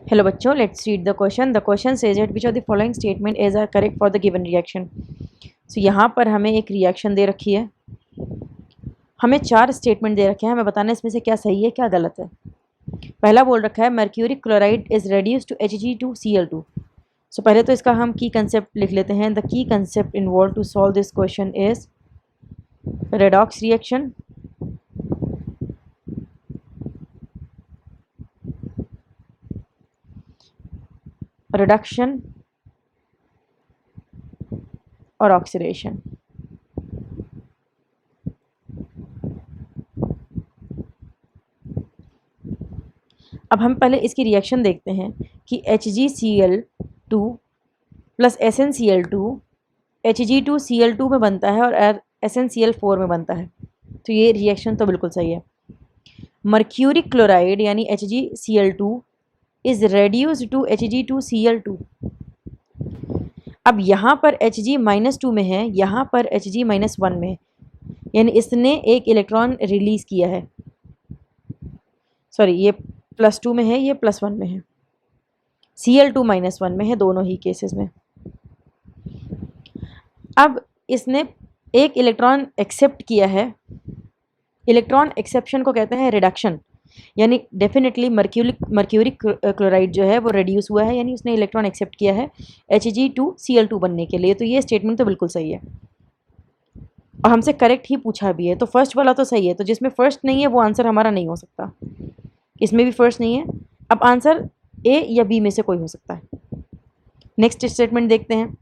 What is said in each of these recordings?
Hello बच्चों, let's read the question. The question says that which of the following statement is correct for the given reaction. So यहाँ पर हमें एक reaction दे रखी है, हमें 4 स्टेटमेंट दे रखे हैं, हमें बताना इसमें से क्या सही है क्या गलत है। पहला बोल रखा है mercuric chloride is reduced to Hg2Cl2। So पहले तो इसका हम की कंसेप्ट लिख लेते हैं। The key concept involve to solve this question is redox reaction, reduction और ऑक्सीडेशन। अब हम पहले इसकी रिएक्शन देखते हैं कि HgCl2 प्लस SnCl2 Hg2Cl2 में बनता है और SnCl4 में बनता है। तो ये रिएक्शन तो बिल्कुल सही है। मर्क्यूरिक क्लोराइड यानी HgCl2 is reduced to Hg2Cl2। अब यहाँ पर Hg-2 में है, यहाँ पर Hg-1 में है, यानी इसने एक इलेक्ट्रॉन रिलीज किया है। सॉरी, ये +2 में है, ये +1 में है, Cl2-1 में है, दोनों ही केसेस में। अब इसने एक इलेक्ट्रॉन एक्सेप्ट किया है। इलेक्ट्रॉन एक्सेप्शन को कहते हैं रिडक्शन, यानी डेफिनेटली मर्क्यूरिक क्लोराइड जो है वो रिड्यूस हुआ है, यानी उसने इलेक्ट्रॉन एक्सेप्ट किया है Hg2Cl2 बनने के लिए। तो ये स्टेटमेंट तो बिल्कुल सही है और हमसे करेक्ट ही पूछा भी है। तो फर्स्ट वाला तो सही है, तो जिसमें फर्स्ट नहीं है वो आंसर हमारा नहीं हो सकता। इसमें भी फर्स्ट नहीं है, अब आंसर ए या बी में से कोई हो सकता है। नेक्स्ट स्टेटमेंट देखते हैं।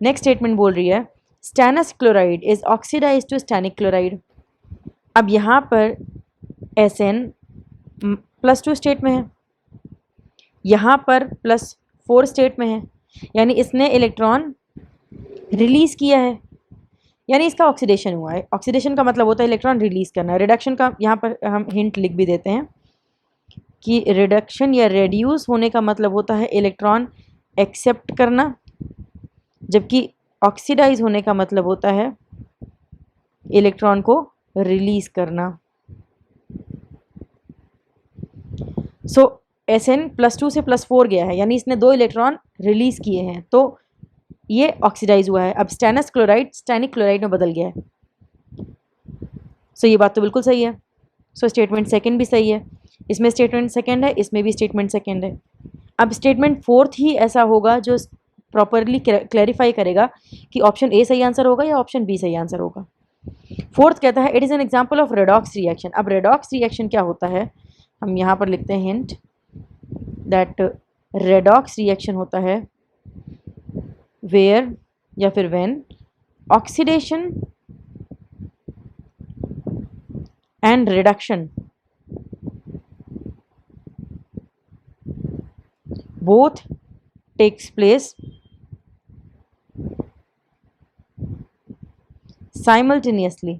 नेक्स्ट स्टेटमेंट बोल रही है stannous chloride is oxidise to stannic chloride. अब यहाँ पर Sn +2 स्टेट में है, यहाँ पर +4 स्टेट में है, यानी इसने इलेक्ट्रॉन रिलीज किया है, यानी इसका ऑक्सीडेशन हुआ है। ऑक्सीडेशन का मतलब होता है इलेक्ट्रॉन रिलीज करना। रिडक्शन का यहाँ पर हम हिंट लिख भी देते हैं कि रिडक्शन या रेड्यूस होने का मतलब होता है इलेक्ट्रॉन एक्सेप्ट करना, जबकि ऑक्सीडाइज होने का मतलब होता है इलेक्ट्रॉन को रिलीज करना। सो Sn +2 से +4 गया है, यानी इसने 2 इलेक्ट्रॉन रिलीज किए हैं, तो ये ऑक्सीडाइज हुआ है। अब स्टैनस क्लोराइड स्टैनिक क्लोराइड में बदल गया है। सो ये बात तो बिल्कुल सही है। सो स्टेटमेंट सेकंड भी सही है, इसमें स्टेटमेंट सेकंड है, इसमें भी स्टेटमेंट सेकंड है। अब स्टेटमेंट फोर्थ ही ऐसा होगा जो प्रॉपरली क्लैरिफाई करेगा कि ऑप्शन ए सही आंसर होगा या ऑप्शन बी सही आंसर होगा। फोर्थ कहता है it is an example of redox reaction. अब रेडॉक्स रिएक्शन क्या होता है, हम यहाँ पर लिखते हैं हिंट दैट रेडॉक्स रिएक्शन होता है वेयर या फिर when oxidation and reduction both takes place simultaneously।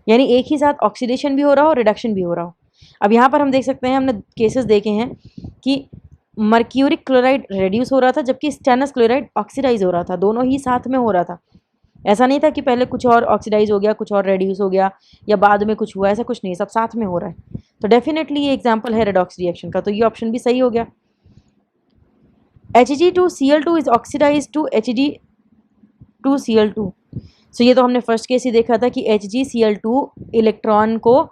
यानी एक ही साथ ऑक्सीडेशन भी हो रहा हो, रिडक्शन भी हो रहा हो। अब यहाँ पर हम देख सकते हैं, हमने केसेस देखे हैं कि मर्क्यूरिक क्लोराइड रेड्यूस हो रहा था जबकि स्टैनस क्लोराइड ऑक्सीडाइज हो रहा था, दोनों ही साथ में हो रहा था। ऐसा नहीं था कि पहले कुछ और ऑक्सीडाइज हो गया, कुछ और रेड्यूस हो गया, या बाद में कुछ हुआ, ऐसा कुछ नहीं, सब साथ में हो रहा है। तो डेफिनेटली ये एग्जाम्पल है रेडॉक्स रिएक्शन का, तो ये ऑप्शन भी सही हो गया। Hg2Cl2 is oxidise to Hg2Cl2। सो ये तो हमने फर्स्ट केस ही देखा था कि HgCl2 इलेक्ट्रॉन को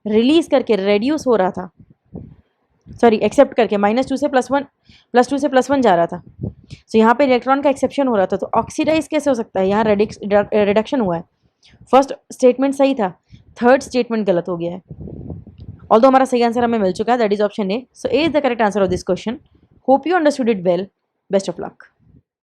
रिलीज करके रेड्यूस हो रहा था, सॉरी एक्सेप्ट करके -2 से +1 जा रहा था। सो यहाँ पे इलेक्ट्रॉन का एक्सेप्शन हो रहा था, तो ऑक्सीडाइज कैसे हो सकता है, यहाँ रिडक्शन हुआ है। फर्स्ट स्टेटमेंट सही था, थर्ड स्टेटमेंट गलत हो गया है। ऑल्दो हमारा सही आंसर हमें मिल चुका है, that is option A. So A is the correct answer of this question. Hope you understood it well. Best of luck.